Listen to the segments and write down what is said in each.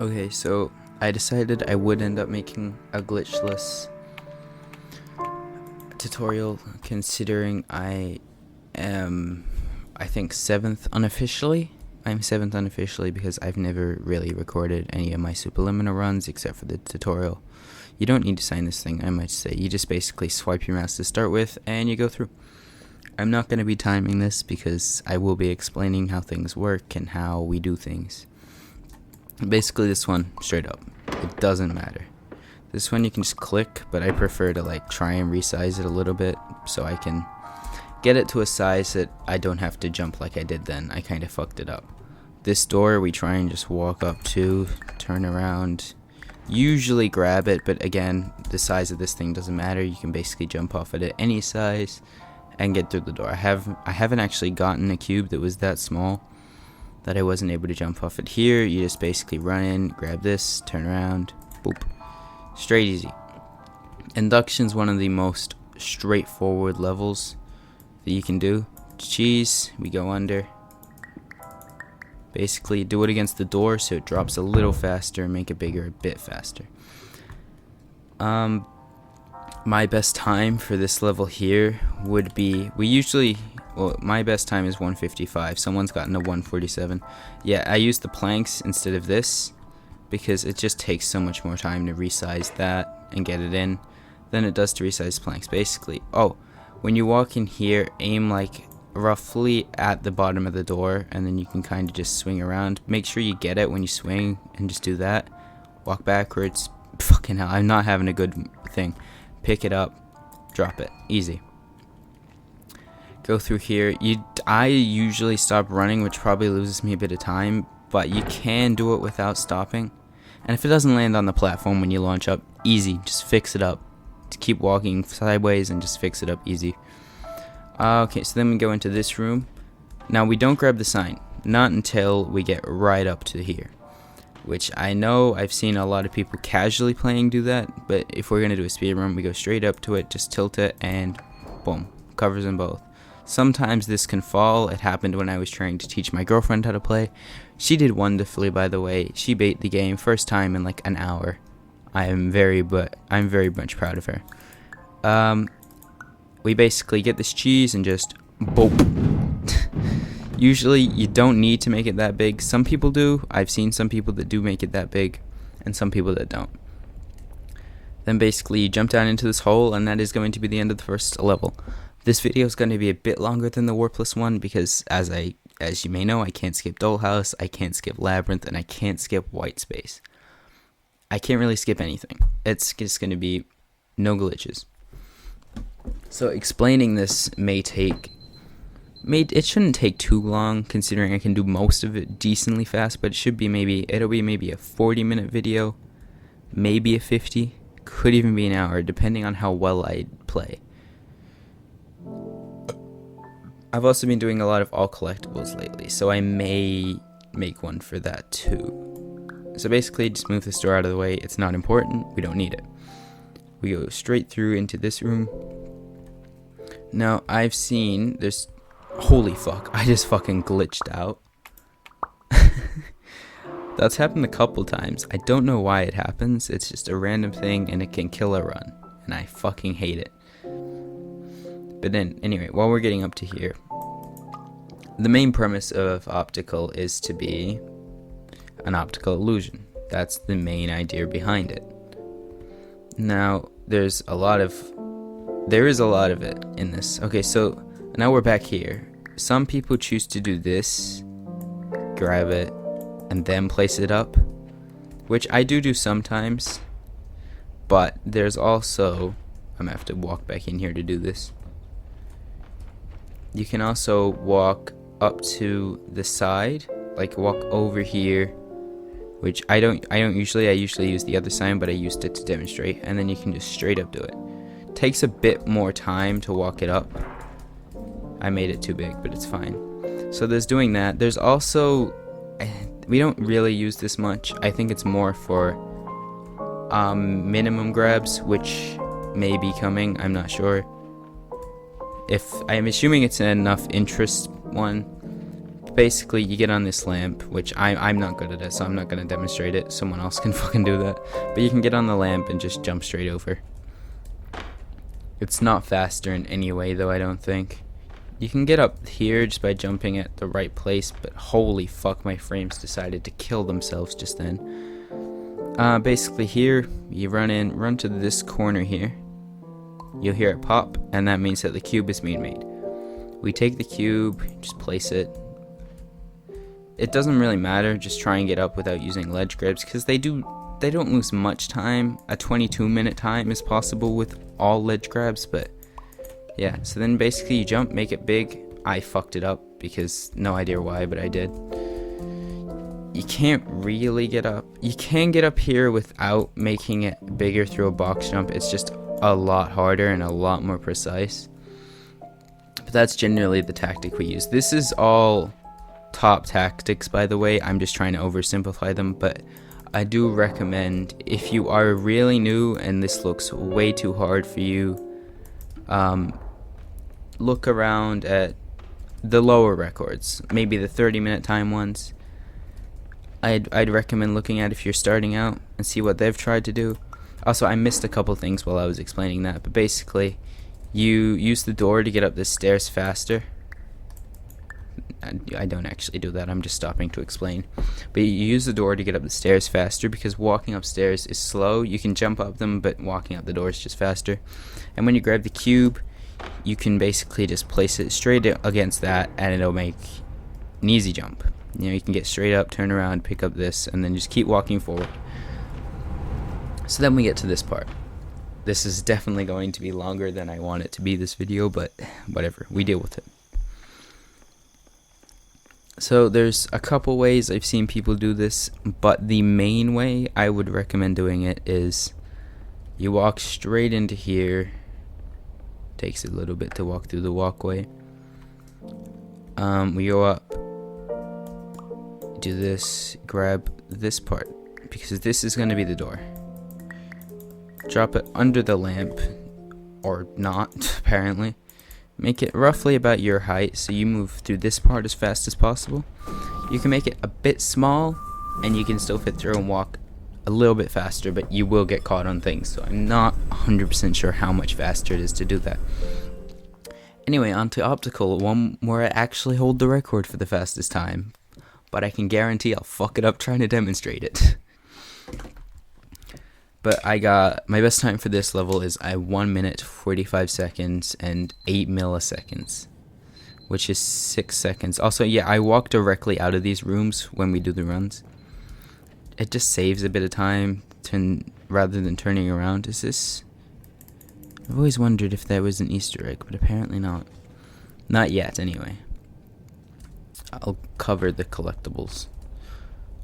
Okay, so I decided I would end up making a glitchless tutorial considering I am, I think, 7th unofficially. I'm 7th unofficially because I've never really recorded any of my Superliminal runs except for the tutorial. You don't need to sign this thing, I might say. You just basically swipe your mouse to start with and you go through. I'm not going to be timing this because I will be explaining how things work and how we do things. Basically this one, straight up, it doesn't matter. This one you can just click, but I prefer to like try and resize it a little bit so I can get it to a size that I don't have to jump like I did then. I kind of fucked it up. This door we try and just walk up to, turn around, usually grab it, but again, the size of this thing doesn't matter. You can basically jump off it at any size and get through the door. I haven't actually gotten a cube that was that small that I wasn't able to jump off it. Here you just basically run in, grab this, turn around, boop, straight easy. Induction's one of the most straightforward levels that you can do. Cheese, we go under, basically do it against the door so it drops a little faster and make it bigger a bit faster. My best time for this level here would be, my best time is 155. Someone's gotten a 147. Yeah, I use the planks instead of this because it just takes so much more time to resize that and get it in than it does to resize planks. Basically, when you walk in here, aim like roughly at the bottom of the door and then you can kind of just swing around. Make sure you get it when you swing and just do that. Walk backwards. Fucking hell, I'm not having a good thing. Pick it up, drop it, easy. Go through here. I usually stop running, which probably loses me a bit of time, but you can do it without stopping. And if it doesn't land on the platform when you launch up, easy, just fix it up. To keep walking sideways and just fix it up, easy. Okay, so then we go into this room. Now we don't grab the sign, not until we get right up to here. Which I know I've seen a lot of people casually playing do that, but if we're going to do a speedrun, we go straight up to it, just tilt it, and boom, covers them both. Sometimes this can fall. It happened when I was trying to teach my girlfriend how to play. She did wonderfully, by the way. She beat the game first time in like an hour. I'm very much proud of her. We basically get this cheese and just boom. Usually you don't need to make it that big. Some people do. I've seen some people that do make it that big and some people that don't. Then basically you jump down into this hole and that is going to be the end of the first level. This video is going to be a bit longer than the warpless one because as you may know, I can't skip Dollhouse, I can't skip Labyrinth, and I can't skip White Space. I can't really skip anything. It's just going to be no glitches. So explaining this it shouldn't take too long considering I can do most of it decently fast, but it'll be maybe a 40-minute video, maybe a 50, could even be an hour depending on how well I play. I've also been doing a lot of all collectibles lately, so I may make one for that too. So basically just move this door out of the way. It's not important, we don't need it. We go straight through into this room. Now I've seen holy fuck, I just fucking glitched out. That's happened a couple times. I don't know why it happens. It's just a random thing and it can kill a run. And I fucking hate it. But then, anyway, while we're getting up to here, the main premise of optical is to be an optical illusion. That's the main idea behind it. Now, there is a lot of it in this. Okay, so now we're back here. Some people choose to do this, grab it, and then place it up, which I do sometimes, but there's also, I'm gonna have to walk back in here to do this. You can also walk up to the side, like walk over here, which I usually use the other side, but I used it to demonstrate, and then you can just straight up do it. Takes a bit more time to walk it up. I made it too big, but it's fine. So there's doing that. There's also, we don't really use this much. I think it's more for minimum grabs, which may be coming. I'm not sure. I'm assuming it's an enough interest one, basically you get on this lamp, which I'm not good at it, so I'm not going to demonstrate it. Someone else can fucking do that. But you can get on the lamp and just jump straight over. It's not faster in any way, though, I don't think. You can get up here just by jumping at the right place, but holy fuck, my frames decided to kill themselves just then. Basically here, you run to this corner here. You'll hear it pop, and that means that the cube is being made. We take the cube, just place it. It doesn't really matter, just try and get up without using ledge grabs, because they don't lose much time. A 22-minute time is possible with all ledge grabs, but yeah. So then basically you jump, make it big. I fucked it up because no idea why, but I did. You can't really get up. You can get up here without making it bigger through a box jump. It's just a lot harder and a lot more precise. But that's generally the tactic we use. This is all top tactics, by the way. I'm just trying to oversimplify them, but I do recommend, if you are really new and this looks way too hard for you, look around at the lower records, maybe the 30-minute time ones. I'd recommend looking at if you're starting out and see what they've tried to do. Also, I missed a couple things while I was explaining that, but basically you use the door to get up the stairs faster. I don't actually do that, I'm just stopping to explain. But you use the door to get up the stairs faster, because walking upstairs is slow. You can jump up them, but walking up the door is just faster. And when you grab the cube, you can basically just place it straight against that, and it'll make an easy jump. You know, you can get straight up, turn around, pick up this, and then just keep walking forward. So then we get to this part. This is definitely going to be longer than I want it to be, this video, but whatever, we deal with it. So there's a couple ways I've seen people do this, but the main way I would recommend doing it is you walk straight into here. Takes a little bit to walk through the walkway. We go up, do this, grab this part, because this is going to be the door. Drop it under the lamp, or not, apparently. Make it roughly about your height, so you move through this part as fast as possible. You can make it a bit small, and you can still fit through and walk a little bit faster, but you will get caught on things, so I'm not 100% sure how much faster it is to do that. Anyway, on to optical, one where I actually hold the record for the fastest time, but I can guarantee I'll fuck it up trying to demonstrate it. But I got, my best time for this level is 1 minute 45 seconds and 8 milliseconds, which is 6 seconds. Also, yeah, I walk directly out of these rooms when we do the runs. It just saves a bit of time rather than turning around. Is this? I've always wondered if there was an Easter egg, but apparently not. Not yet, anyway. I'll cover the collectibles.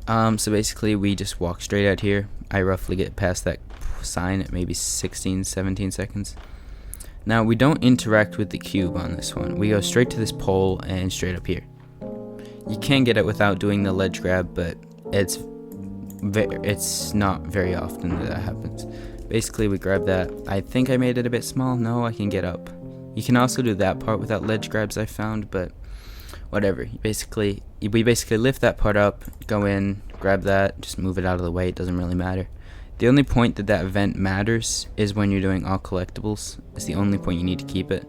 So basically we just walk straight out here. I roughly get past that sign at maybe 16, 17 seconds. Now we don't interact with the cube on this one. We go straight to this pole and straight up here. You can get it without doing the ledge grab, but it's not very often that happens. Basically we grab that. I think I made it a bit small. No, I can get up. You can also do that part without ledge grabs, I found, but whatever. We basically lift that part up, go in, grab that, just move it out of the way. It doesn't really matter. The only point that event matters is when you're doing all collectibles. It's the only point you need to keep it.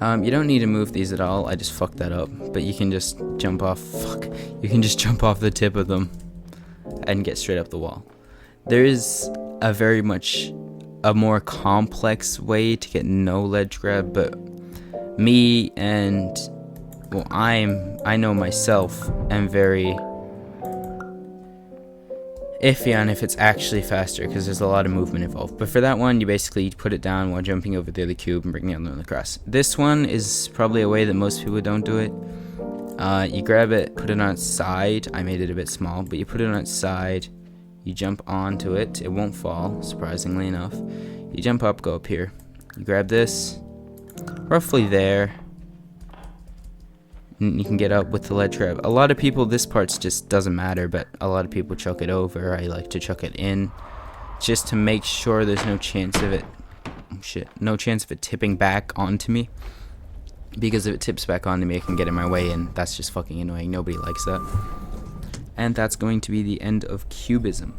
You don't need to move these at all. I just fucked that up. But you can just jump off. You can just jump off the tip of them and get straight up the wall. There is a more complex way to get no ledge grab, but me and, well, I know myself am very iffy on if it's actually faster, because there's a lot of movement involved. But for that one, you basically put it down while jumping over the other cube and bringing it on across. This one is probably a way that most people don't do it. You grab it, put it on its side. I made it a bit small, but you put it on its side. You jump onto it. It won't fall, surprisingly enough. You jump up, go up here. You grab this, roughly there. And you can get up with the ledge grab. A lot of people, this part just doesn't matter, but a lot of people chuck it over. I like to chuck it in, just to make sure there's no chance of it. Oh shit! No chance of it tipping back onto me. because if it tips back onto me, it can get in my way, and that's just fucking annoying. Nobody likes that. And that's going to be the end of Cubism,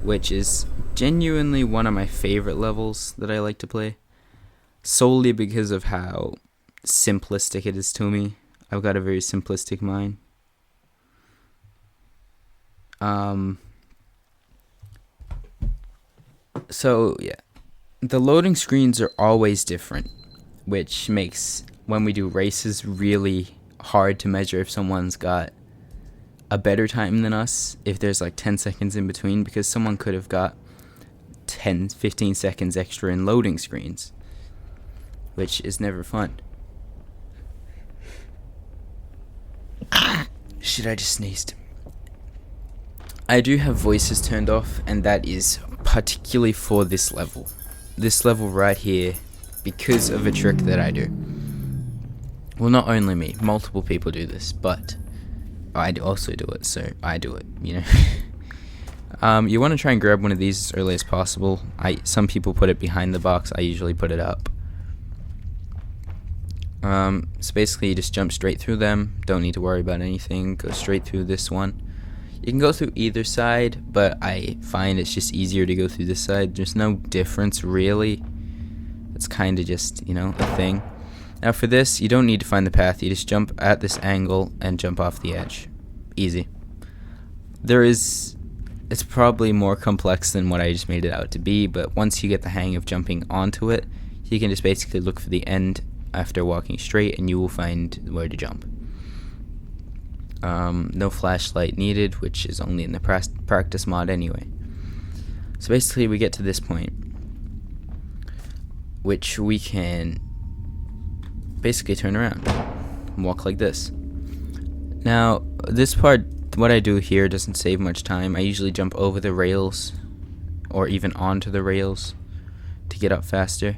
which is genuinely one of my favorite levels that I like to play, solely because of how simplistic it is to me. I've got a very simplistic mind. So yeah, the loading screens are always different, which makes when we do races really hard to measure if someone's got a better time than us, if there's like 10 seconds in between, because someone could have got 10-15 seconds extra in loading screens, which is never fun. Shit, I just sneezed. I do have voices turned off, and that is particularly for this level. This level right here, because of a trick that I do. Well, not only me, multiple people do this, but I also do it, so I do it, you know. You want to try and grab one of these as early as possible. Some people put it behind the box, I usually put it up. So basically you just jump straight through them, don't need to worry about anything, go straight through this one. You can go through either side, but I find it's just easier to go through this side. There's no difference really. It's kind of just, you know, a thing. Now for this, you don't need to find the path. You just jump at this angle and jump off the edge. Easy. It's probably more complex than what I just made it out to be, but once you get the hang of jumping onto it, you can just basically look for the end after walking straight and you will find where to jump. No flashlight needed, which is only in the practice mod anyway. So basically we get to this point, which we can basically turn around and walk like this. Now this part, what I do here doesn't save much time. I usually jump over the rails or even onto the rails to get up faster.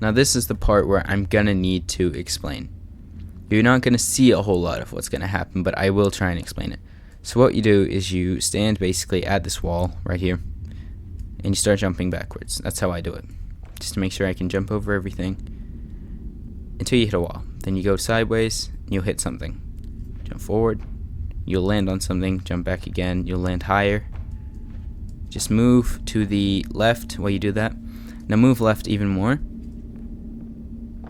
Now this is the part where I'm gonna need to explain. You're not going to see a whole lot of what's going to happen, but I will try and explain it. So what you do is you stand basically at this wall right here, and you start jumping backwards. That's how I do it, just to make sure I can jump over everything until you hit a wall. Then you go sideways, and you'll hit something. Jump forward, you'll land on something, jump back again, you'll land higher. Just move to the left while you do that. Now move left even more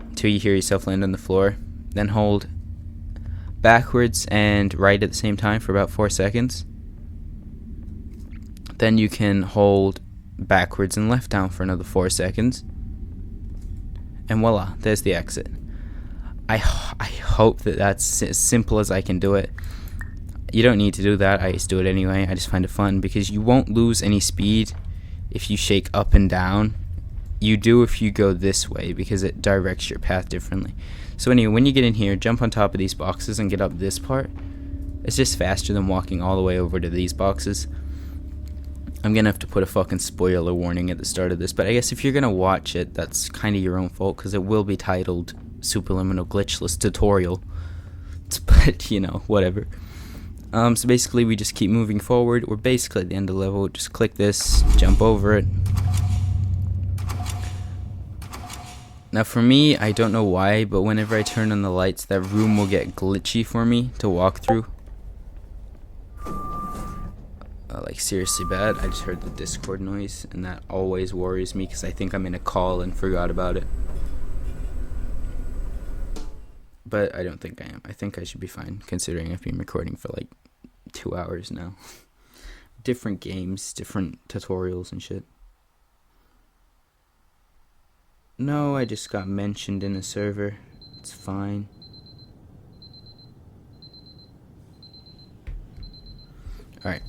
until you hear yourself land on the floor. Then hold backwards and right at the same time for about 4 seconds. Then you can hold backwards and left down for another 4 seconds. And voila, there's the exit. I hope that that's as simple as I can do it. You don't need to do that, I just do it anyway. I just find it fun because you won't lose any speed if you shake up and down. You do if you go this way because it directs your path differently. So anyway, when you get in here, jump on top of these boxes and get up this part. It's just faster than walking all the way over to these boxes. I'm gonna have to put a fucking spoiler warning at the start of this, but I guess if you're gonna watch it, that's kind of your own fault because it will be titled Superliminal Glitchless Tutorial. But, you know, whatever. So basically we just keep moving forward. We're basically at the end of the level. Just click this, jump over it. Now for me, I don't know why, but whenever I turn on the lights, that room will get glitchy for me to walk through. Like seriously bad. I just heard the Discord noise, and that always worries me because I think I'm in a call and forgot about it. But I don't think I am. I think I should be fine, considering I've been recording for like 2 hours now. Different games, different tutorials and shit. No, I just got mentioned in a server. It's fine. Alright.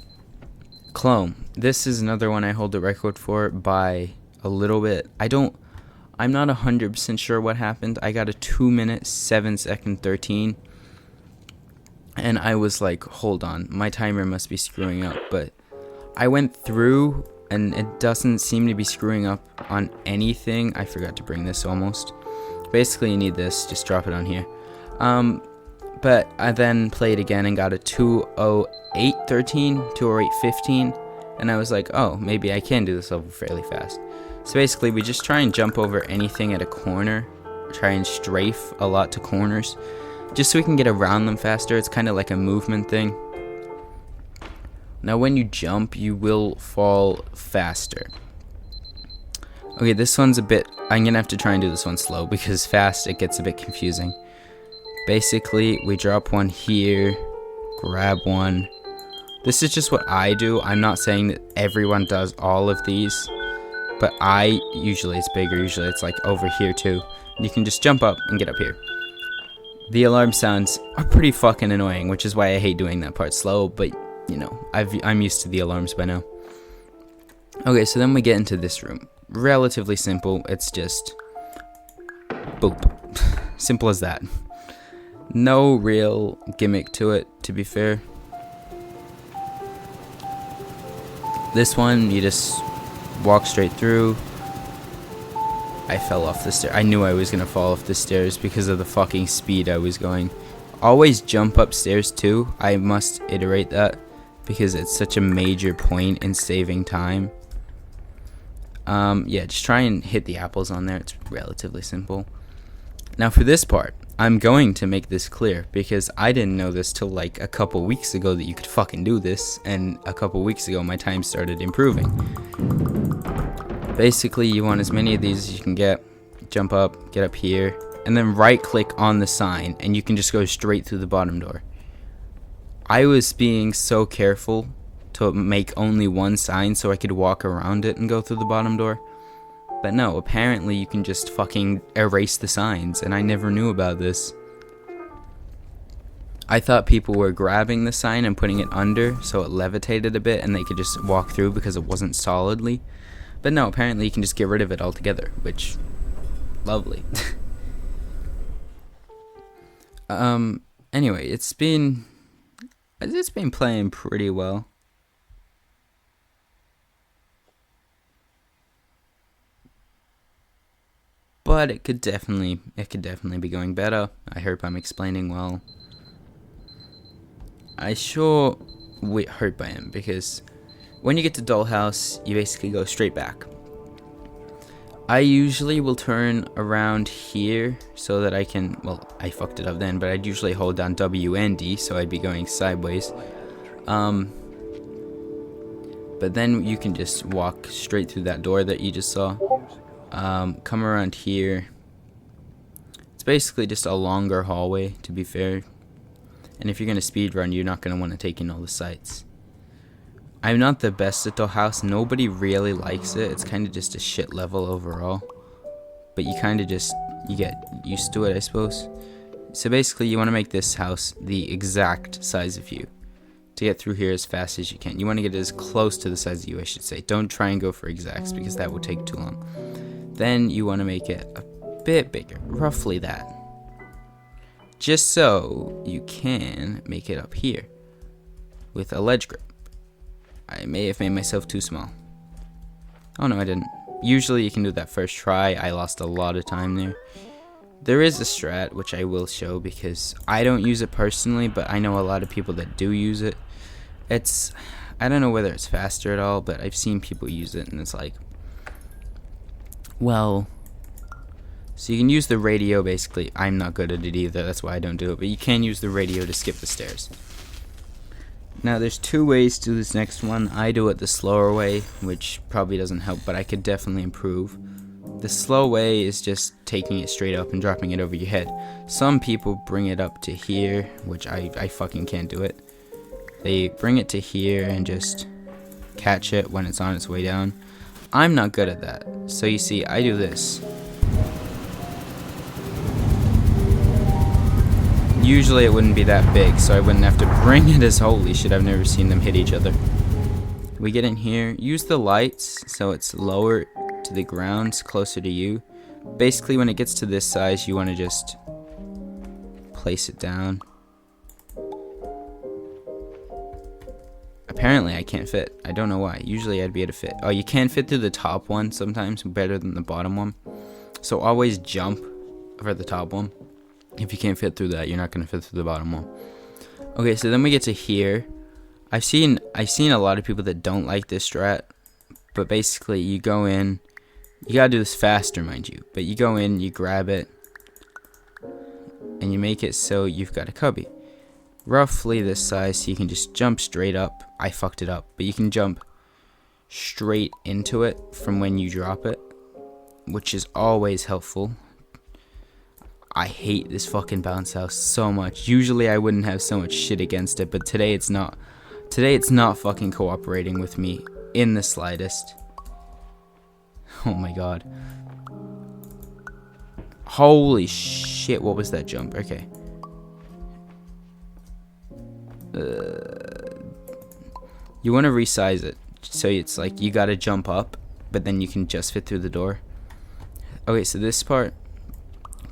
Clone. This is another one I hold the record for by a little bit. I'm not 100% sure what happened. I got a 2 minute, 7 second, 13. And I was like, hold on, my timer must be screwing up. But I went through and it doesn't seem to be screwing up on anything. I forgot to bring this almost. Basically you need this, just drop it on here. But I then played again and got a 2:08:13, 2:08:15, and I was like, oh, maybe I can do this level fairly fast. So basically we just try and jump over anything at a corner, try and strafe a lot to corners, just so we can get around them faster. It's kind of like a movement thing. Now when you jump, you will fall faster. Okay, this one's a bit, I'm gonna have to try and do this one slow, because fast it gets a bit confusing. Basically, we drop one here, grab one. This is just what I do. I'm not saying that everyone does all of these, but usually it's bigger, usually it's like over here too. You can just jump up and get up here. The alarm sounds are pretty fucking annoying, which is why I hate doing that part slow, but you know, I'm used to the alarms by now. Okay, so then we get into this room. Relatively simple, it's just boop. Simple as that. No real gimmick to it, to be fair. This one, you just walk straight through. I fell off the stairs. I knew I was gonna fall off the stairs because of the fucking speed I was going. Always jump upstairs too. I must iterate that because it's such a major point in saving time. Yeah, just try and hit the apples on there. It's relatively simple. Now for this part, I'm going to make this clear because I didn't know this till like a couple weeks ago that you could fucking do this, and a couple weeks ago my time started improving. Basically, you want as many of these as you can get. Jump up, get up here, and then right click on the sign and you can just go straight through the bottom door. I was being so careful to make only one sign so I could walk around it and go through the bottom door. But no, apparently you can just fucking erase the signs, and I never knew about this. I thought people were grabbing the sign and putting it under so it levitated a bit and they could just walk through because it wasn't solidly. But no, apparently you can just get rid of it altogether, which, lovely. Anyway, it's been playing pretty well. But it could definitely be going better. I hope I'm explaining well. I sure hope I am, because when you get to Dollhouse, you basically go straight back. I usually will turn around here so that I can, well, I fucked it up then, but I'd usually hold down W and D, so I'd be going sideways. But then you can just walk straight through that door that you just saw. Come around here. It's basically just a longer hallway, to be fair. And if you're going to speedrun, you're not going to want to take in all the sights. I'm not the best at Dollhouse. Nobody really likes it. It's kind of just a shit level overall. But you kind of just, you get used to it, I suppose. So basically, you want to make this house the exact size of you. To get through here as fast as you can. You want to get as close to the size of you, I should say. Don't try and go for exacts, because that will take too long. Then you want to make it a bit bigger, roughly that. Just so you can make it up here with a ledge grip. I may have made myself too small. Oh no, I didn't. Usually you can do that first try. I lost a lot of time there. There is a strat, which I will show because I don't use it personally, but I know a lot of people that do use it. I don't know whether it's faster at all, but I've seen people use it and it's like, well, so you can use the radio basically. I'm not good at it either, that's why I don't do it, but you can use the radio to skip the stairs. Now there's two ways to do this next one. I do it the slower way, which probably doesn't help, but I could definitely improve. The slow way is just taking it straight up and dropping it over your head. Some people bring it up to here, which I fucking can't do it. They bring it to here and just catch it when it's on its way down. I'm not good at that. So you see, I do this. Usually it wouldn't be that big, so I wouldn't have to bring it as holy shit. I've never seen them hit each other. We get in here, use the lights so it's lower to the ground, closer to you. Basically when it gets to this size, you want to just place it down. Apparently I can't fit. I don't know why. Usually I'd be able to fit. Oh, you can fit through the top one sometimes, better than the bottom one. So always jump for the top one. If you can't fit through that, you're not going to fit through the bottom one. Okay, so then we get to here. I've seen a lot of people that don't like this strat. But basically, you go in. You got to do this faster, mind you. But you go in, you grab it. and you make it so you've got a cubby. Roughly this size, so you can just jump straight up. I fucked it up, but you can jump straight into it from when you drop it, which is always helpful. I hate this fucking bounce house so much. Usually I wouldn't have so much shit against it, but today it's not. Today it's not fucking cooperating with me in the slightest. Oh my god. Holy shit, what was that jump? Okay. You want to resize it so it's like you gotta jump up, but then you can just fit through the door. Okay, so this part,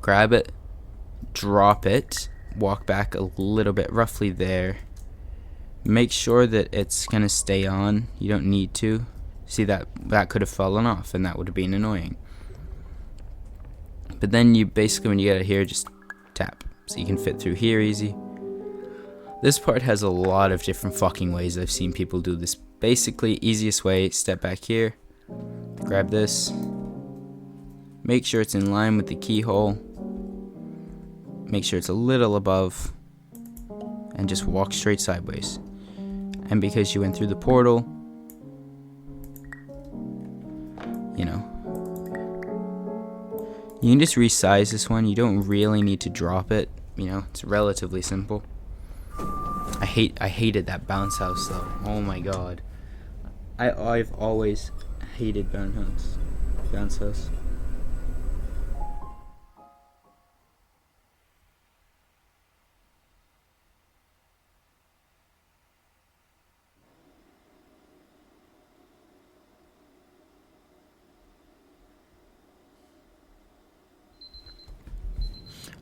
grab it, drop it, walk back a little bit, roughly there. Make sure that it's gonna stay on. You don't need to. See, that could have fallen off and that would have been annoying. But then you basically, when you get it here, just tap so you can fit through here easy. This part has a lot of different fucking ways I've seen people do this. Basically, easiest way, step back here, grab this, make sure it's in line with the keyhole, make sure it's a little above, and just walk straight sideways. And because you went through the portal, you know, you can just resize this one. You don't really need to drop it, you know, it's relatively simple. I hated that bounce house though. Oh my god. I've always hated bounce house.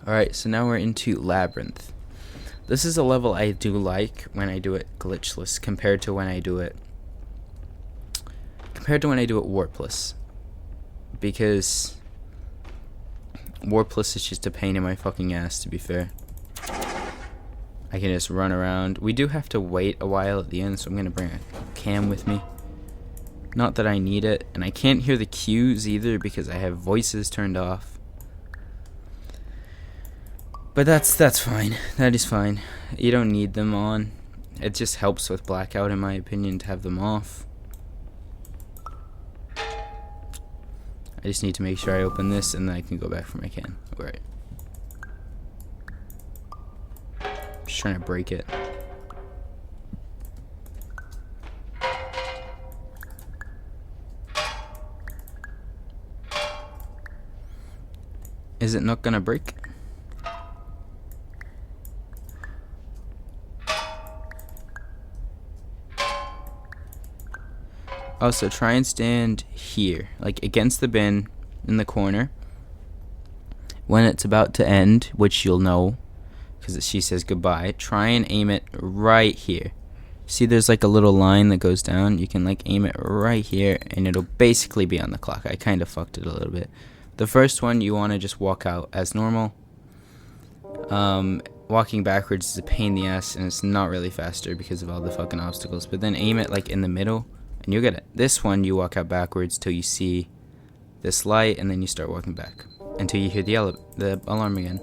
Alright, so now we're into Labyrinth. This is a level I do like when I do it glitchless compared to when I do it warpless, because warpless is just a pain in my fucking ass, to be fair. I can just run around. We do have to wait a while at the end, so I'm gonna bring a cam with me. Not that I need it, and I can't hear the cues either because I have voices turned off. But that's fine. That is fine. You don't need them on. It just helps with blackout, in my opinion, to have them off. I just need to make sure I open this and then I can go back for my can. Alright. Just trying to break it. Is it not gonna break? Also, try and stand here, like against the bin in the corner. When it's about to end, which you'll know because she says goodbye, try and aim it right here. See, there's like a little line that goes down. You can like aim it right here and it'll basically be on the clock. I kind of fucked it a little bit. The first one, you want to just walk out as normal. Walking backwards is a pain in the ass and it's not really faster because of all the fucking obstacles. But then aim it like in the middle and you'll get it. This one, you walk out backwards till you see this light, and then you start walking back until you hear the alarm again,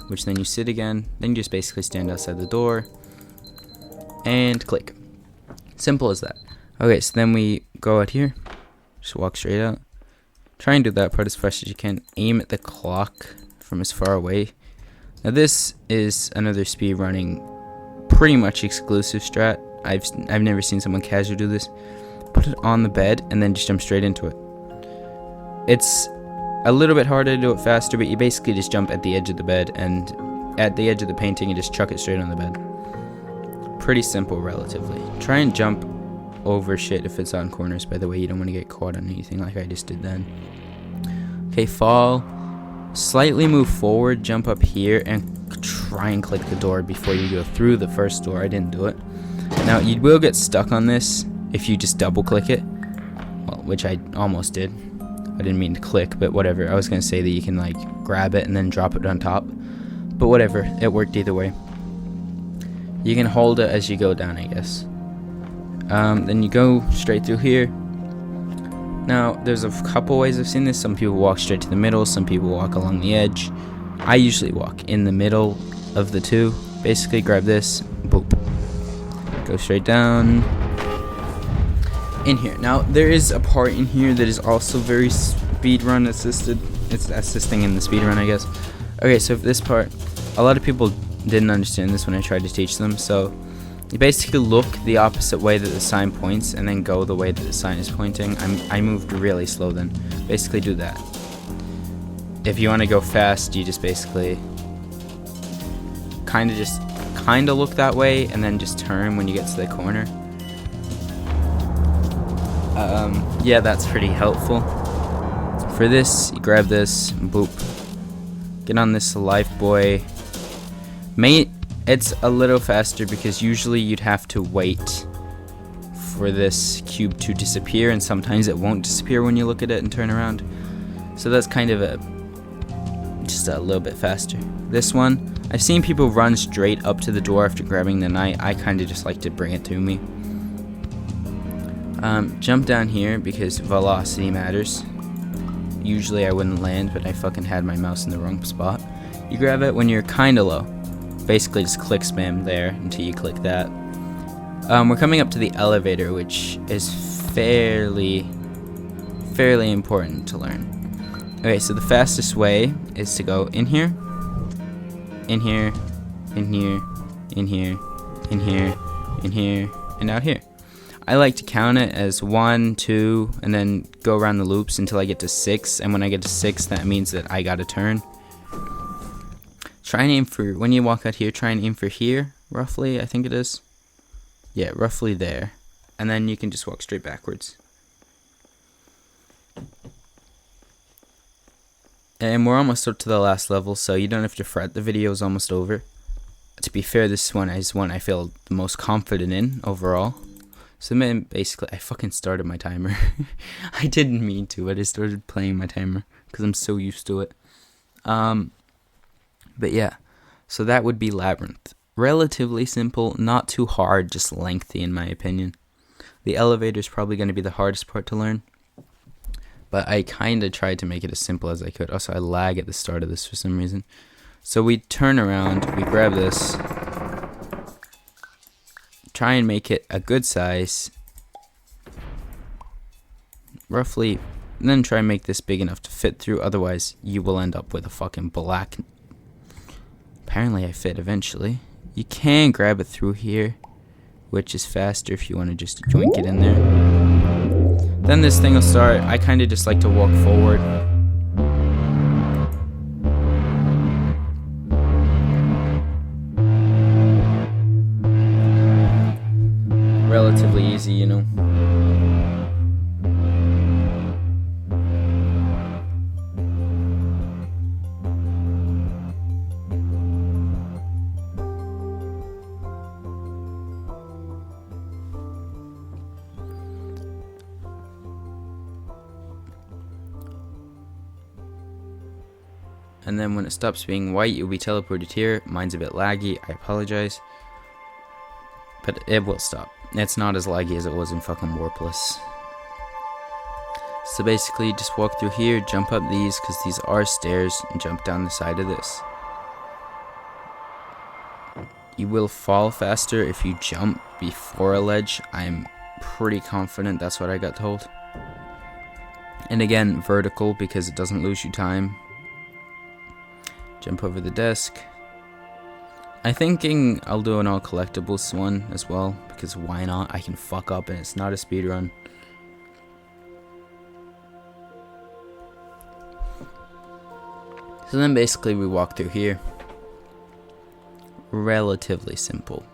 which then you sit again. Then you just basically stand outside the door and click. Simple as that. Okay, so then we go out here, just walk straight out. Try and do that part as fast as you can. Aim at the clock from as far away. Now this is another speed running, pretty much exclusive strat. I've never seen someone casual do this. Put it on the bed and then just jump straight into it. It's a little bit harder to do it faster, but you basically just jump at the edge of the bed, and at the edge of the painting you just chuck it straight on the bed. Pretty simple relatively. Try and jump over shit if it's on corners, by the way. You don't want to get caught on anything like I just did then. Okay, fall. Slightly move forward, jump up here, and try and click the door before you go through the first door. I didn't do it. Now, you will get stuck on this if you just double click it, well, which I almost did. I didn't mean to click, but whatever. I was going to say that you can like grab it and then drop it on top, but whatever, it worked either way. You can hold it as you go down, I guess. Then you go straight through here. Now, there's a couple ways I've seen this. Some people walk straight to the middle, some people walk along the edge. I usually walk in the middle of the two. Basically grab this, boop. Go straight down. In here. Now, there is a part in here that is also very speedrun assisted. It's assisting in the speedrun, I guess. Okay, so this part, a lot of people didn't understand this when I tried to teach them. So, you basically look the opposite way that the sign points and then go the way that the sign is pointing. I moved really slow then. Basically do that. If you want to go fast, you just basically kind of look that way and then just turn when you get to the corner. Yeah, that's pretty helpful. For this, you grab this, boop. Get on this life boy. It's a little faster because usually you'd have to wait for this cube to disappear, and sometimes it won't disappear when you look at it and turn around. So that's kind of just a little bit faster. This one, I've seen people run straight up to the door after grabbing the knight. I kind of just like to bring it to me. Jump down here because velocity matters. Usually I wouldn't land, but I fucking had my mouse in the wrong spot. You grab it when you're kind of low. Basically just click spam there until you click that. We're coming up to the elevator, which is fairly important to learn. Okay, so the fastest way is to go in here, in here, in here, in here, in here, in here, and out here. I like to count it as 1, 2, and then go around the loops until I get to 6, and when I get to 6, that means that I gotta turn. Try and aim for, when you walk out here, try and aim for here, roughly, I think it is. Yeah, roughly there. And then you can just walk straight backwards. And we're almost up to the last level, so you don't have to fret, the video is almost over. To be fair, this one is one I feel the most confident in, overall. So then basically, I fucking started my timer. I didn't mean to, but I started playing my timer, because I'm so used to it. But yeah, so that would be Labyrinth. Relatively simple, not too hard, just lengthy in my opinion. The elevator is probably going to be the hardest part to learn. But I kind of tried to make it as simple as I could. Also, I lag at the start of this for some reason. So we turn around, we grab this. Try and make it a good size. Roughly, and then try and make this big enough to fit through. Otherwise, you will end up with a fucking black... Apparently I fit eventually. You can grab it through here, which is faster if you want to just joink it in there. Then this thing will start. I kind of just like to walk forward. Relatively easy, you know. And then when it stops being white, you'll be teleported here. Mine's a bit laggy, I apologize. But it will stop. It's not as laggy as it was in fucking Warpless. So basically, just walk through here, jump up these, because these are stairs, and jump down the side of this. You will fall faster if you jump before a ledge. I'm pretty confident that's what I got told. And again, vertical, because it doesn't lose you time. Jump over the desk. I'm thinking I'll do an all collectibles one as well, because why not? I can fuck up and it's not a speedrun. So then basically we walk through here. Relatively simple.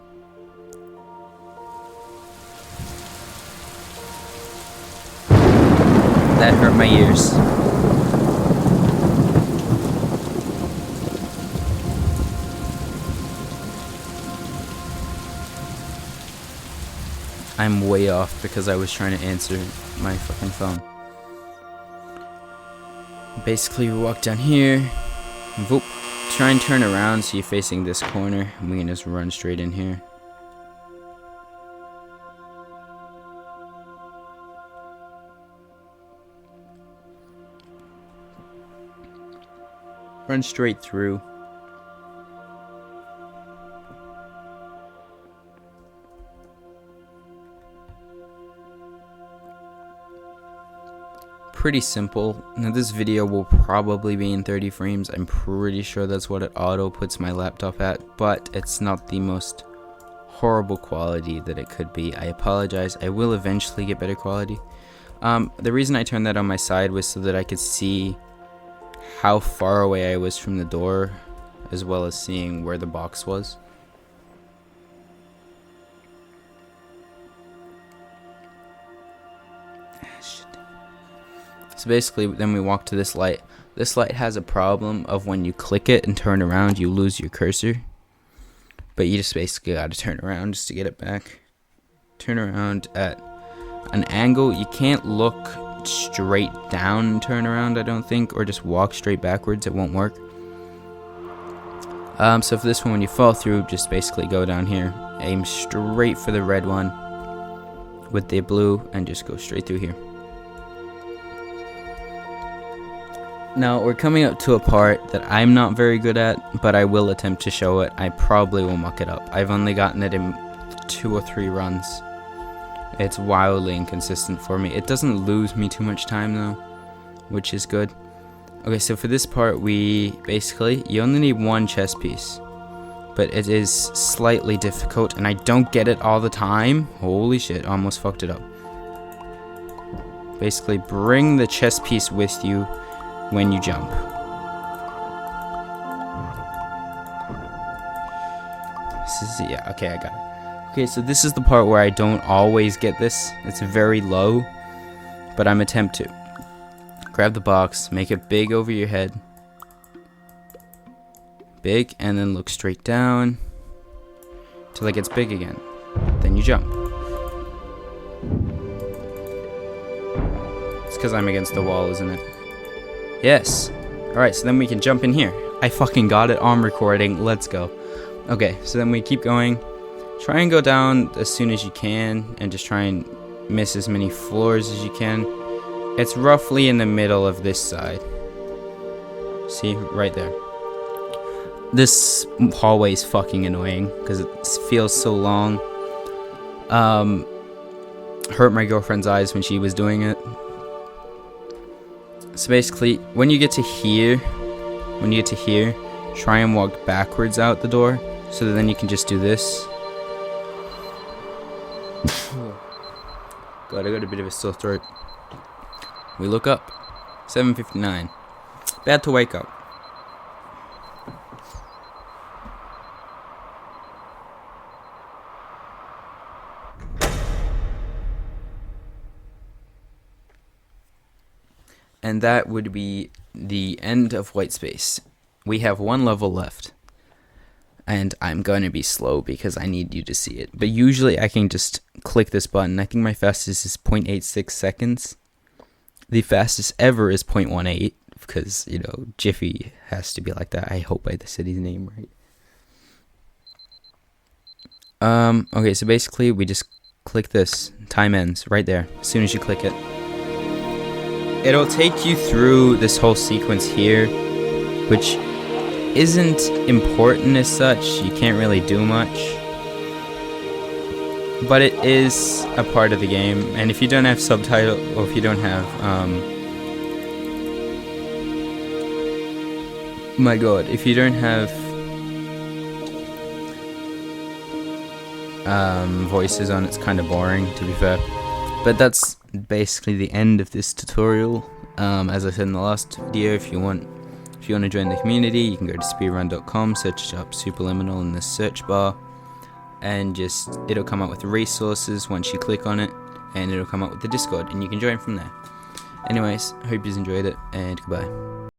That hurt my ears. I'm way off because I was trying to answer my fucking phone. Basically, we walk down here. Voop. Try and turn around so you're facing this corner. And we can just run straight in here. Run straight through. Pretty simple. Now this video will probably be in 30 frames. I'm pretty sure that's what it auto puts my laptop at, but it's not the most horrible quality that it could be. I apologize. I will eventually get better quality. The reason I turned that on my side was so that I could see how far away I was from the door, as well as seeing where the box was. So basically, then we walk to this light. This light has a problem of when you click it and turn around, you lose your cursor. But you just basically got to turn around just to get it back. Turn around at an angle. You can't look straight down and turn around, I don't think, or just walk straight backwards. It won't work. So for this one, when you fall through, just basically go down here, aim straight for the red one with the blue, and just go straight through here. Now we're coming up to a part that I'm not very good at, but I will attempt to show it. I probably will muck it up. I've only gotten it in 2 or 3 runs. It's wildly inconsistent for me. It doesn't lose me too much time though, which is good. Okay, so for this part, you only need 1 chess piece, but it is slightly difficult, and I don't get it all the time. Holy shit, almost fucked it up. Basically, bring the chess piece with you when you jump. Yeah, okay, I got it. Okay, so this is the part where I don't always get this. It's very low, but I'm attempt to. Grab the box, make it big over your head. Big, and then look straight down till it gets big again. Then you jump. It's because I'm against the wall, isn't it? Yes. Alright, so then we can jump in here. I fucking got it on recording. Let's go. Okay, so then we keep going. Try and go down as soon as you can, and just try and miss as many floors as you can. It's roughly in the middle of this side. See? Right there. This hallway is fucking annoying, because it feels so long. Hurt my girlfriend's eyes when she was doing it. So basically, when you get to here, try and walk backwards out the door, so that then you can just do this. God, I got a bit of a sore throat. We look up. 7:59. Bad to wake up. And that would be the end of white space. We have 1 level left. And I'm going to be slow because I need you to see it. But usually I can just click this button. I think my fastest is 0.86 seconds. The fastest ever is 0.18 because, you know, Jiffy has to be like that. I hope I said his name right. Okay, so basically we just click this. Time ends right there. As soon as you click it. It'll take you through this whole sequence here, which isn't important as such. You can't really do much. But it is a part of the game, and if you don't have subtitle, or if you don't have, my god, if you don't have voices on, it's kind of boring, to be fair. But that's basically the end of this tutorial. As I said in the last video, if you want to join the community, you can go to speedrun.com, search up Superliminal in the search bar, and it'll come up with resources once you click on it, and it'll come up with the Discord, and you can join from there. Anyways, hope you enjoyed it, and goodbye.